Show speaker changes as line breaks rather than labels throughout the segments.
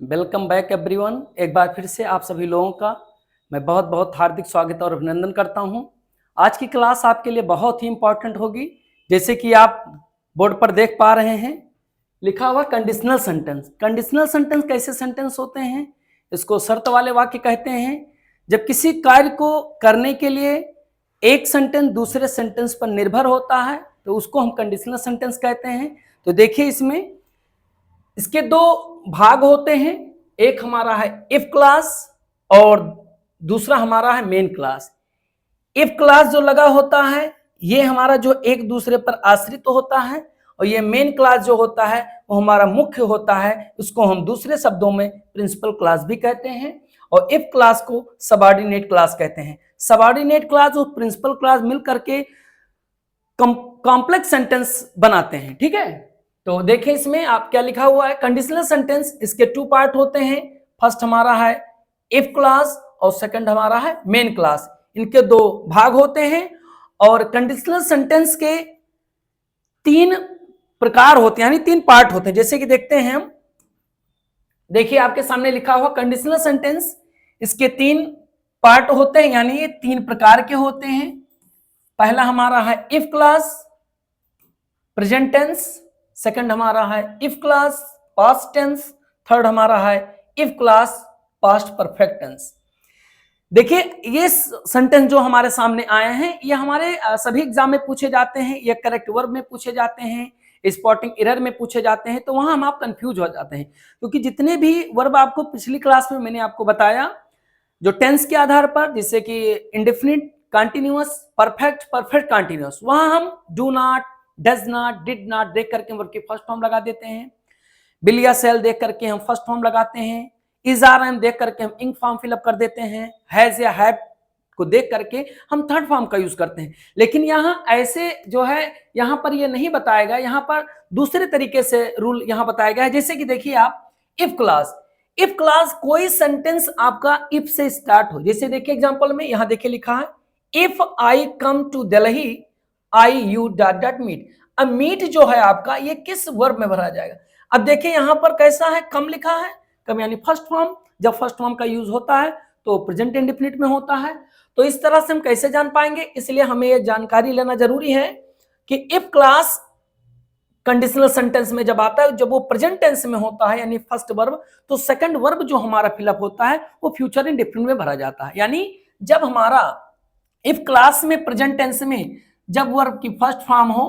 Welcome back everyone. एक बार फिर से आप सभी लोगों का मैं बहुत बहुत हार्दिक स्वागत और अभिनंदन करता हूं। आज की क्लास आपके लिए बहुत ही इंपॉर्टेंट होगी। जैसे कि आप बोर्ड पर देख पा रहे हैं, लिखा हुआ कंडीशनल सेंटेंस। कंडीशनल सेंटेंस कैसे सेंटेंस होते हैं? इसको शर्त वाले वाक्य कहते हैं। जब किसी कार्य को करने के लिए एक सेंटेंस दूसरे सेंटेंस पर निर्भर होता है तो उसको हम कंडीशनल सेंटेंस कहते हैं। तो देखिए, इसके दो भाग होते हैं। एक हमारा है इफ क्लास और दूसरा हमारा है मेन क्लास। इफ क्लास जो लगा होता है ये हमारा जो एक दूसरे पर आश्रित होता है, और ये मेन क्लास जो होता है वो हमारा मुख्य होता है। उसको हम दूसरे शब्दों में प्रिंसिपल क्लास भी कहते हैं, और इफ क्लास को सबऑर्डिनेट क्लास कहते हैं। सबऑर्डिनेट क्लास और प्रिंसिपल क्लास मिलकर के कॉम्प्लेक्स सेंटेंस बनाते हैं। ठीक है, तो देखिए इसमें आप क्या लिखा हुआ है। कंडीशनल सेंटेंस, इसके टू पार्ट होते हैं। फर्स्ट हमारा है इफ क्लास और सेकंड हमारा है मेन क्लास। इनके दो भाग होते हैं, और कंडीशनल सेंटेंस के तीन प्रकार होते हैं, यानी तीन पार्ट होते हैं। जैसे कि देखते हैं हम, देखिए आपके सामने लिखा हुआ कंडीशनल सेंटेंस, इसके तीन पार्ट होते हैं, यानी ये तीन प्रकार के होते हैं। पहला हमारा है if clause present tense, second हमारा है if clause past tense, third हमारा है if clause past perfect tense. देखिए ये सेंटेंस जो हमारे सामने आए हैं ये हमारे सभी एग्जाम में पूछे जाते हैं, ये करेक्ट वर्ब में पूछे जाते हैं, स्पॉटिंग एरर में पूछे जाते हैं। तो वहां हम आप कंफ्यूज हो जाते हैं, क्योंकि जितने भी वर्ब आपको पिछली क्लास में मैंने आपको बताया जो टेंस के आधार पर, जैसे कि indefinite, continuous, perfect, perfect continuous, वहां हम do not, does not, did not देख करके वर्ब की फर्स्ट फॉर्म लगा देते हैं। बिल या सेल देख करके हम फर्स्ट फॉर्म लगाते हैं। इज आर एम देख करके हम इंक फॉर्म फिलअप कर देते हैं। हैज या हैव को देख करके हम थर्ड फॉर्म का यूज करते हैं। लेकिन यहाँ ऐसे जो है, यहाँ पर ये नहीं बताएगा, यहाँ पर दूसरे तरीके से रूल यहाँ बताया गया है। जैसे कि देखिए आप इफ क्लास, इफ क्लास कोई सेंटेंस आपका इफ से स्टार्ट हो। जैसे देखिए एग्जांपल में यहाँ देखिए लिखा है if I come to Delhi I you dot dot meet. अब मीट जो है आपका ये किस वर्ब में भरा जाएगा? अब देखिए यहाँ पर कैसा है, कम लिखा है। कम यानी फर्स्ट फॉर्म। जब फर्स्ट फॉर्म का यूज होता है तो प्रेजेंट इंडेफिनिट में होता है। तो इस तरह से हम कैसे जान पाएंगे, इसलिए हमें ये जानकारी लेना जरूरी है कि इफ क्लास कंडीशनल सेंटेंस में जब आता है, जब वो प्रेजेंट टेंस में होता है यानी फर्स्ट वर्ब, तो सेकंड वर्ब जो हमारा फिलअप होता है वो फ्यूचर इंडेफिनिट में भरा जाता है। यानी जब हमारा इफ क्लास में प्रेजेंट टेंस में जब वर्ब की फर्स्ट फॉर्म हो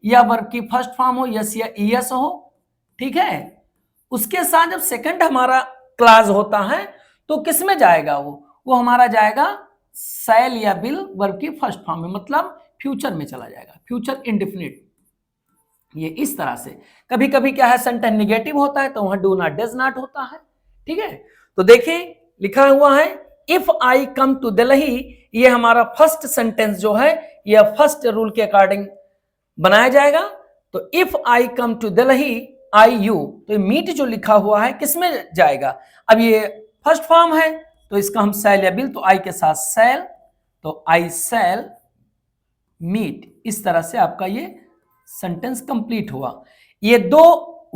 या वर्ब की फर्स्ट फॉर्म हो यस या ईएस हो, ठीक है, उसके साथ जब सेकंड हमारा क्लास होता है तो किस में जाएगा? वो हमारा जाएगा सैल या बिल वर्ब की फर्स्ट फॉर्म में, मतलब फ्यूचर में चला जाएगा, फ्यूचर इंडेफिनिट। ये इस तरह से। कभी कभी क्या है, सेंटेंस निगेटिव होता है तो वहां डू नॉट, डज नॉट होता है। ठीक है, तो देखिए लिखा हुआ है if I come to Delhi, ये हमारा फर्स्ट सेंटेंस जो है यह फर्स्ट रूल के अकॉर्डिंग बनाया जाएगा। तो if I come to Delhi I you, तो मीट जो लिखा हुआ है किसमें जाएगा? अब ये फर्स्ट फॉर्म है तो इसका हम सैल या बिल, तो आई के साथ सैल, तो आई सैल मीट। इस तरह से आपका ये सेंटेंस कंप्लीट हुआ। ये दो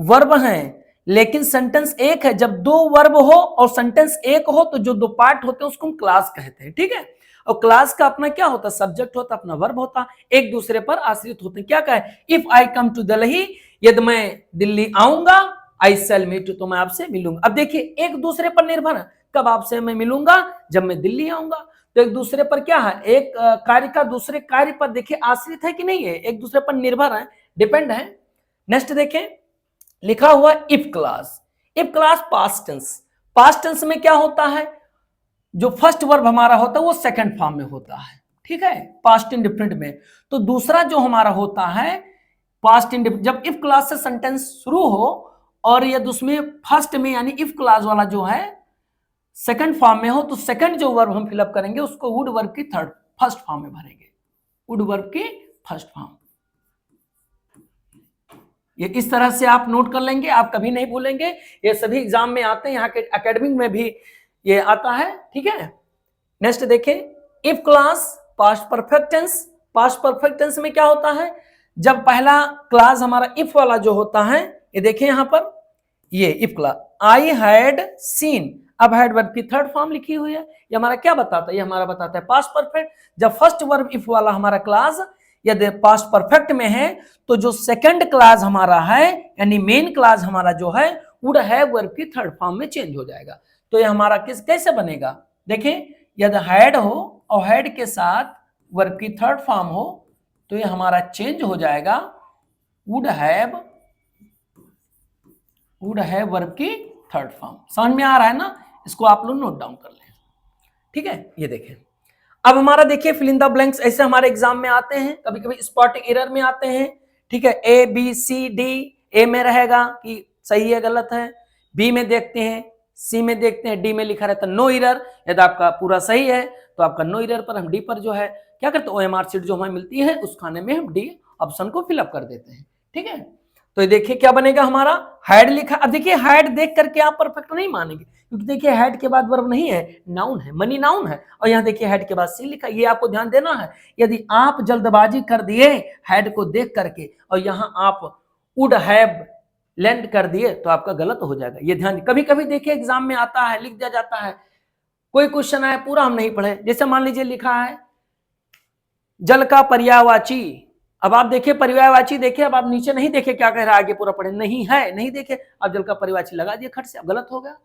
वर्ब हैं लेकिन सेंटेंस एक है। जब दो वर्ब हो और सेंटेंस एक हो तो जो दो पार्ट होते हैं उसको हम क्लास कहते हैं। ठीक है, और क्लास का अपना क्या होता है, सब्जेक्ट होता, अपना वर्ब होता, एक दूसरे पर आश्रित होते हैं। क्या कहे, if I come to Delhi, यदि मैं दिल्ली आऊंगा, आई शैल मीट, तो मैं आपसे मिलूंगा। अब देखिए एक दूसरे पर निर्भर है, कब आपसे मैं मिलूंगा, जब मैं दिल्ली आऊंगा। तो एक दूसरे पर क्या है, एक कार्य का दूसरे कार्य पर देखिए आश्रित है कि नहीं है, एक दूसरे पर निर्भर है, डिपेंड है। नेक्स्ट देखें, लिखा हुआ if clause. If clause past tense, past tense में क्या होता है, जो फर्स्ट वर्ब हमारा होता है वो सेकंड फॉर्म में होता है। ठीक है, पास्ट इंडेफिनिट में। तो दूसरा जो हमारा होता है पास्ट इंडेफिनिट, जब इफ क्लास से सेंटेंस शुरू हो और यदि उसमें फर्स्ट में यानी इफ क्लास वाला जो है सेकंड फॉर्म में हो, तो सेकंड जो वर्ब हम फिलअप करेंगे उसको वुड वर्ब की थर्ड फर्स्ट फॉर्म में भरेंगे, वुड वर्ब की फर्स्ट फॉर्म। ये इस तरह से आप नोट कर लेंगे, आप कभी नहीं भूलेंगे। ये सभी एग्जाम में आते हैं, यहाँ के एकेडमिक में भी ये आता है। ठीक है, नेक्स्ट देखें, if clause past perfect tense. Past perfect tense में क्या होता है, जब पहला क्लास हमारा इफ वाला जो होता है, ये देखें यहाँ पर ये if class I had seen, अब हैड वर्ब की थर्ड फॉर्म लिखी हुई है। ये हमारा क्या बताता है? ये हमारा बताता है पास्ट परफेक्ट। जब फर्स्ट वर्ब इफ वाला हमारा क्लास यदि पास्ट परफेक्ट में है तो जो सेकंड क्लास हमारा है यानी मेन क्लास हमारा जो है वुड हैव वर्ब की थर्ड फॉर्म में चेंज हो जाएगा। तो ये हमारा कैसे बनेगा? देखिए यदि हैड हो और हैड के साथ वर्ब की थर्ड फॉर्म हो तो ये हमारा चेंज हो जाएगा वुड हैव वर्ब की थर्ड फॉर्म। समझ में आ रहा है ना? इसको आप लोग नोट डाउन कर लें। ठीक है, ये देखें। अब हमारा देखिए फिल इन द ब्लैंक्स ऐसे हमारे एग्जाम में आते हैं, कभी कभी स्पॉटिंग एरर में आते हैं। ठीक है, ए बी सी डी, ए में रहेगा कि सही है गलत है, बी में देखते हैं, सी में देखते हैं, डी में लिखा रहता है नो एरर। यदि आपका पूरा सही है तो आपका नो एरर पर हम डी पर जो है क्या करते हैं, OMR शीट जो हमें मिलती है उस खाने में हम डी ऑप्शन को फिलअप कर देते हैं। ठीक है, तो ये देखिए क्या बनेगा हमारा, हैड लिखा। अब देखिए हैड देख करके आप परफेक्ट नहीं मानेंगे क्योंकि देखिए हैड के बाद वर्ब नहीं है, नाउन है, मनी नाउन है। और यहाँ देखिए हैड के बाद सी लिखा, ये आपको ध्यान देना है। यदि आप जल्दबाजी कर दिए हैड को देख करके और यहाँ आप वुड हैव लैंड कर दिए तो आपका गलत हो जाएगा। ये ध्यान, कभी कभी देखिए एग्जाम में आता है, लिख दिया जाता है, कोई क्वेश्चन आया पूरा हम नहीं पढ़े, जैसे मान लीजिए लिखा है जल का पर्यायवाची। अब आप देखिए पर्यायवाची देखिए, अब आप नीचे नहीं देखे क्या कह रहा है, आगे पूरा पढ़े नहीं है, नहीं देखे, अब जल का पर्यायवाची लगा दिए खट से, अब गलत हो गया।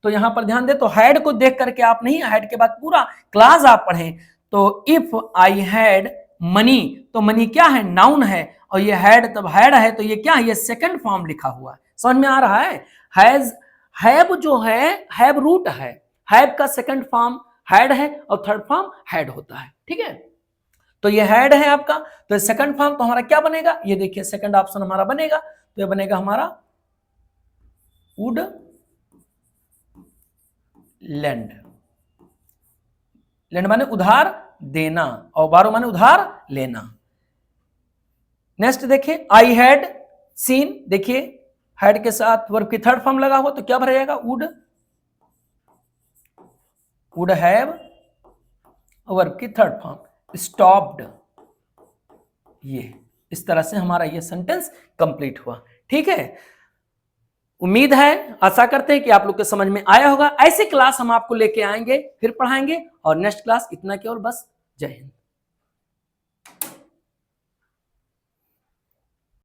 तो यहां पर ध्यान दे, तो हैड को देख करके आप नहीं, हैड के बाद पूरा क्लास आप पढ़ें। तो इफ आई हैड मनी, तो मनी क्या है, नाउन है, और ये हैड तब हैड है तो ये क्या है, ये सेकंड फॉर्म लिखा हुआ है। समझ में आ रहा है? हैज, हैव जो है हैव रूट है, हैव का सेकंड फॉर्म हैड है और थर्ड फॉर्म हैड होता है। ठीक है, तो ये हैड है आपका, तो सेकंड फॉर्म तो हमारा क्या बनेगा, ये देखिए सेकंड ऑप्शन हमारा बनेगा, तो ये बनेगा हमारा वुड लैंड। लैंड माने उधार देना और बारो माने उधार लेना। नेक्स्ट देखिए आई हैड सीन, देखिए हैड के साथ वर्ब की थर्ड फॉर्म लगा हुआ तो क्या भरा जाएगा, वुड हैव वर्ब की थर्ड फॉर्म स्टॉप्ड। ये इस तरह से हमारा ये सेंटेंस कंप्लीट हुआ। ठीक है, उम्मीद है, आशा करते हैं कि आप लोग के समझ में आया होगा। ऐसे क्लास हम आपको लेके आएंगे, फिर पढ़ाएंगे, और नेक्स्ट क्लास इतना केवल बस। जय हिंद।